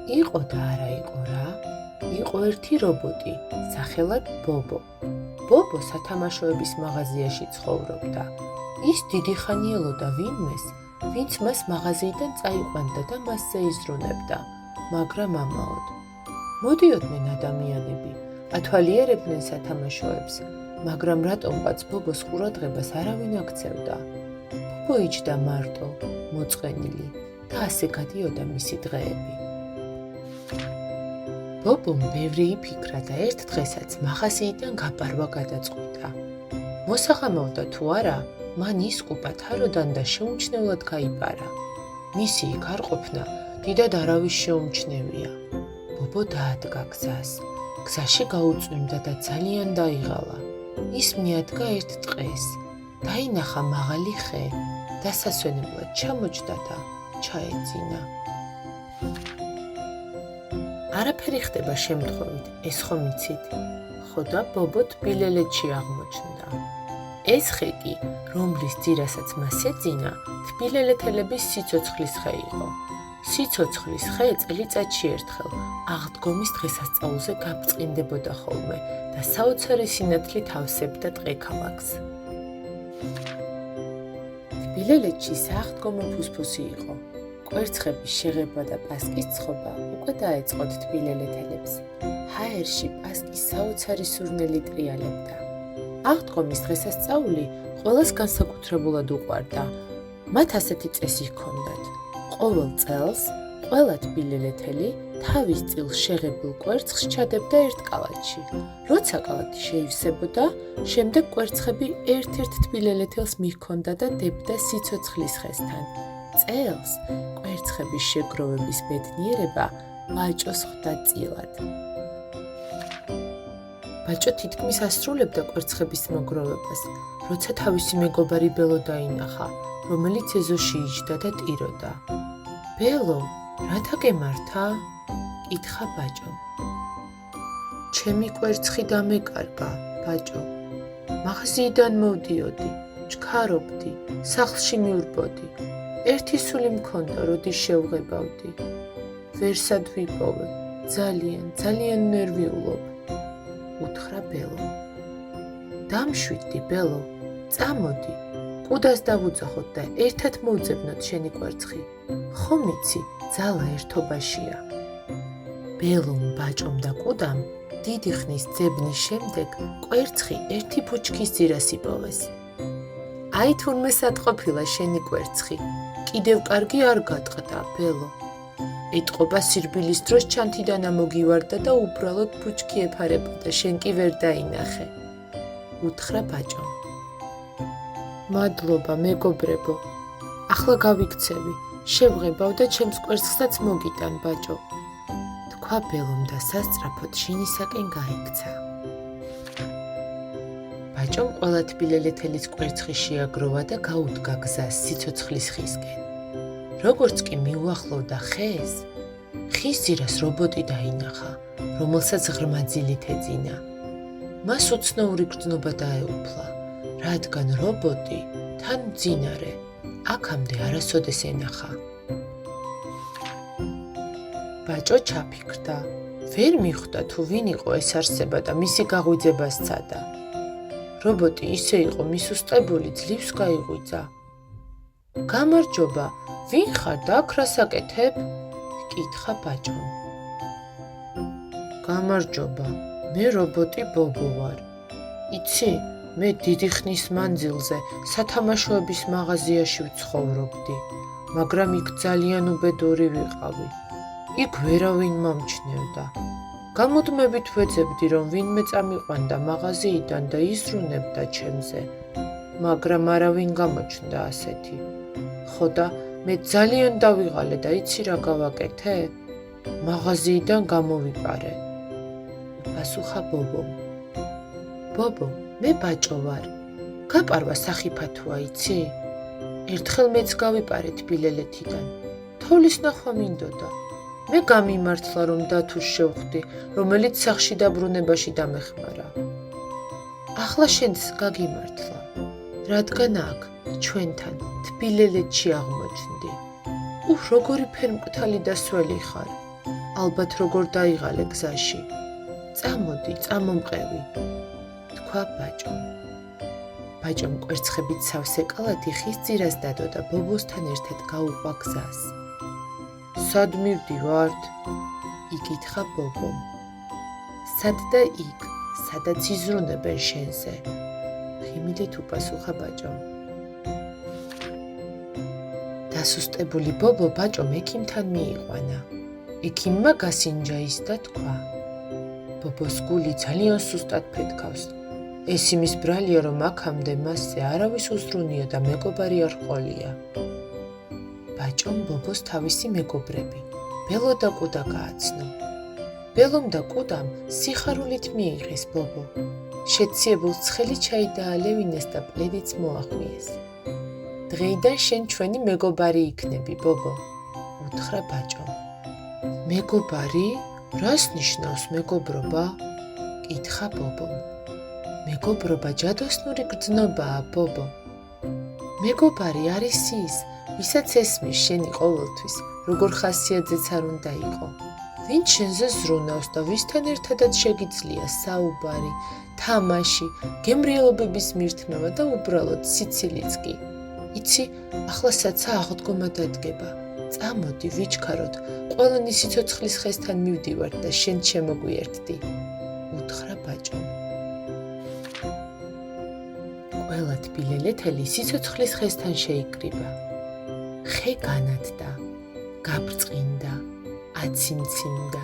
იყო და არა იყო რა. იყო ერთი რობოტი, სახელად ბობო. ბობო სათამაშოების მაღაზიაში ცხოვრობდა. ის დიდი ხანი ელოდა ვინმეს, ვინც მას მაღაზიიდან წაიყვანდა და მასზე იზრუნებდა, მაგრამ ამაოდ. მოდიოდნენ ადამიანები, ათვალიერებდნენ სათამაშოებს, მაგრამ რატომღაც ბობოს ყურადღებას არავინ აქცევდა. ბობო იჯდა მარტო, მოწყენილი და ასე გადიოდა მისი დღეები. ბობომ ბევრი იფიქრა და ერთ დღესაც მაღაზიიდან გაპარვა გადაწყვიტა. მოსაღამოვდა თუ არა, მან ის კუპა თაროდან და შეუმჩნევლად გაიპარა. მისი იქ არ ყოფნა დიდად არავის შეუმჩნევია. ბობო დაადგა გზას. გზაში გაუწვიმდა და ძალიან დაიღალა. ის მიადგა ერთ ტყეს, დაინახა მაღალი ხე, დასასვენებლად ჩამოჯდა და ჩაეძინა. არაფერი ხდება შემთხვევით, ეს ხომ იცით? ხო და ბობო თბილელეთში აღმოჩნდა. ეს ხე კი, რომლის ძირასაც მას ეძინა, თბილელეთელების სიცოცხლის ხე იყო. სიცოცხლის ხე წელიწადში ერთხელ აღდგომის დღესასწაულზე გაბწყინდებოდა ხოლმე და საოცარი სინათლით ავსებდა ტყე-ქალაქს. თბილელეთში სააღდგომო ფუსფუსი იყო. კვერცხების შეღება და პასკის ცხობა უკვე დაეწყოთ თბილელეთელებს. ჰაერში პასკის საოცარი სურნელი ტრიალებდა. აღდგომის დღესასწაული ყველას განსაკუთრებულად უყვარდა. მათ ასეთი წესი ჰქონდათ. ყოველ წელს ყველა თბილელეთელი თავის წილს შეღებულ კვერცხს ჩადებდა ერთ კალათში. როცა კალათი შეივსებოდა, შემდეგ კვერცხები ერთ-ერთ თბილელეთელს მიჰქონდა და დებდა სიცოცხლის ხესთან. წელს კვერცხების შეგროვების ბედნიერება ბაჭოს ხვდა წილად. ბაჭო თითქმის ასრულებდა კვერცხების მოგროვებას, როცა თავისი მეგობარი ბელო დაინახა, რომელიც ეზოში იჯდა და ტიროდა. ბელო, რათა გემართა? კითხა ბაჭომ. ჩემი კვერცხი დამეკარგა, ბაჭო. მაღაზიიდან მოვდიოდი, ჩქარობდი, სახლში მივრბოდი. ერთი სული მქონდა, როდის შევღებავდი. ვერსად ვიპოვე, ძალიან ნერვიულობ. უთხრა ბელო. დამშვიდდი, ბელო, წამოდი, კუდას დავუძახოთ და ერთად მოვძებნოთ შენი კვერცხი. ხომ იცი, ძალა ერთობაშია. ბელომ, ბაჭომ და კუდამ დიდი ხნის ძებნის შემდეგ კვერცხი ერთი ბუჩქის ძირას იპოვეს. აი თურმე სათყოფილა შენი კვერცხი, კიდევ კარგი არ გატყდა, ბელო. ეტყობა სირბილის დროს ჩანთიდან ამოგივარდა და უბრალოდ ბუჩქი ეფარებოდა, შენ კი ვერ დაინახე. უთხრა ბაჭომ. მადლობა, მეგობრებო. ახლა გავიქცევი, შევღებავ და ჩემს კვერცხსაც მოგიტან, ბაჭო. თქვა ბელომ და სასწრაფოდ შინისაკენ გაიქცა. ბაჭომ ყველა თბილელეთელის კვერცხი შეაგროვა და გაუდგა გზას სიცოცხლის ხისკენ. როგორც კი მიუახლოვდა ხეს, ხის ძირას რობოტი დაინახა, რომელსაც ღრმა ძილით ეძინა. მას უცნაური გრძნობა დაეუფლა, რადგან რობოტი თან მძინარე, აქამდე არასოდეს ენახა. ბაჭო ჩაფიქრდა, ვერ მიხვდა თუ ვინ იყო ეს არსება და მისი გაღვიძება სცადა. რობოტი ისე იყო მისუსტებული, ძლივს გაიღვიძა. გამარჯობა, ვინ ხარ და აქ რას აკეთებ? კითხა ბაჭომ. გამარჯობა, მე რობოტი ბობო ვარ. იცი, მე დიდი ხნის მანძილზე სათამაშოების მაღაზიაში ვცხოვრობდი, მაგრამ იქ ძალიან უბედური ვიყავი. იქ ვერავინ მომჩნევდა. გამუდმებით ვეძებდი, რომ ვინმე წამიყვანდა მაღაზიიდან და იზრუნებდა ჩემზე, მაგრამ არავინ გამოჩნდა ასეთი. ხო და მე ძალიან დავიღალე და იცი რა გავაკეთე? მაღაზიიდან გამოვიპარე. პასუხა ბობომ. ბობო, მე ბაჭო ვარ. გაპარვა სახიფათოა, იცი? ერთხელ მეც გავიპარე თბილელეთიდან. თოვლის ნახვა მინდოდა. მე გამიმართლა, რომ დათუს შევხვდი, რომელიც სახლში დაბრუნებაში დამეხმარა. ახლა შენც გაგიმართლა, რადგან აქ ჩვენთან თბილელეთში აღმოჩნდი. როგორი ფერმკრთალი და სველი ხარ. ალბათ როგორ დაიღალე გზაში. წამოდი, წამომყევი, თქვა ბაჭომ. ბაჭომ კვერცხებით სავსე კალათი ხის ძირას დადო და ბობოსთან ერთად გაუყვა გზას. სად მივდივართ? იკითხა ბობომ. სად და იქ, სადაც იზრუნებენ შენზე. ღიმილით უპასუხა ბაჭომ. დასუსტებული ბობო ბაჭომ ექიმთან მიიყვანა. ექიმმა გასინჯა ის და თქვა: ბობოს გული ძალიან სუსტად ფეთქავს. ეს იმის ბრალია, რომ აქამდე მასზე არავის უზრუნია და მეგობარი არ ჰყოლია. ბაჭომ ბობოს თავისი მეგობრები, ბელო და კუდა გააცნო. ბელომ და კუდამ სიხარულით მიიღეს ბობო. შეციებულს ცხელი ჩაი დაალევინეს და პლედიც მოახმიეს. დღეიდან შენ ჩვენი მეგობარი იქნები, ბობო, უთხრა ბაჭომ. მეგობარი? რას ნიშნავს მეგობრობა? კითხა ბობომ. მეგობრობა ჯადოსნური გრძნობაა, ბობო. მეგობარი არის ის, ვისაც ესმის შენი ყოველთვის, როგორ ხასიათზეც არ უნდა იყო. ვინც შენზე ზრუნავს და ვისთან ერთადაც შეგიძლია საუბარი, თამაში, გემრიელობების მირთმევა და უბრალოდ სიცილიც კი. იცი, ახლა საცა აღდგომა დადგება. წამოდი, ვიჩქაროთ, ყველანი სიცოცხლის ხესთან მივდივართ და შენ შემოგვიერთდი, უთხრა ბაჭომ. ყველა თბილელეთელი სიცოცხლის ხესთან შეიკრიბა. ხე განათდა, გაბრწყინდა, აციმციმდა,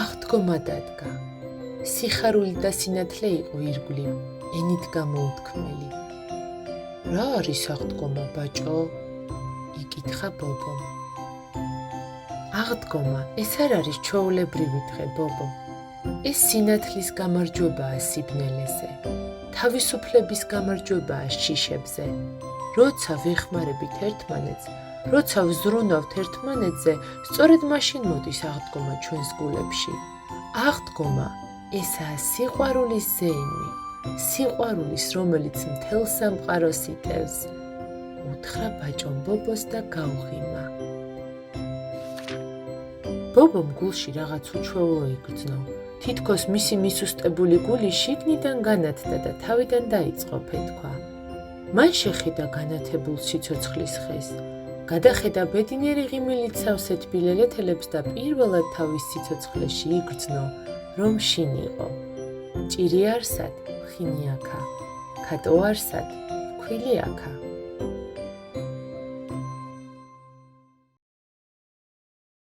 აღდგომა დადგა. სიხარული და სინათლე იყო ირგვლივ, ენით გამოუთქმელი. რა არის აღდგომა, ბაჭო? იკითხა ბობომ. აღდგომა, ეს არ არის ჩვეულებრივი დღე, ბობო. ეს სინათლის გამარჯვებაა სიბნელეზე. თავისუფლების გამარჯვებაა შიშებზე. როცა ვეხმარებით ერთმანეთს, როცა ვზრუნავთ ერთმანეთზე, სწორედ მაშინ მოდის აღდგომა ჩვენს გულებში. აღდგომა, ესაა სიყვარულის ზეიმი, სიყვარულის, რომელიც მთელ სამყაროს იტევს, უთხრა ბაჭომ ბობოს და გაუღიმა. ბობომ გულში რაღაც უჩვეულო იგრძნო. თითქოს მისი მისუსტებული გული შიგნიდან განათდა და თავიდან დაიწყო ფეთქვა. მან შეხედა განათებულ სიცოცხლის ხეს, გადახედა ბედნიერი ღიმილით სავსე თბილელეთელებს და პირველად თავის სიცოცხლეში იგრძნო, რომ შინ იყო. ჭირი არსად, ხინი აქა, ქატო არსად, ქვილი აქა.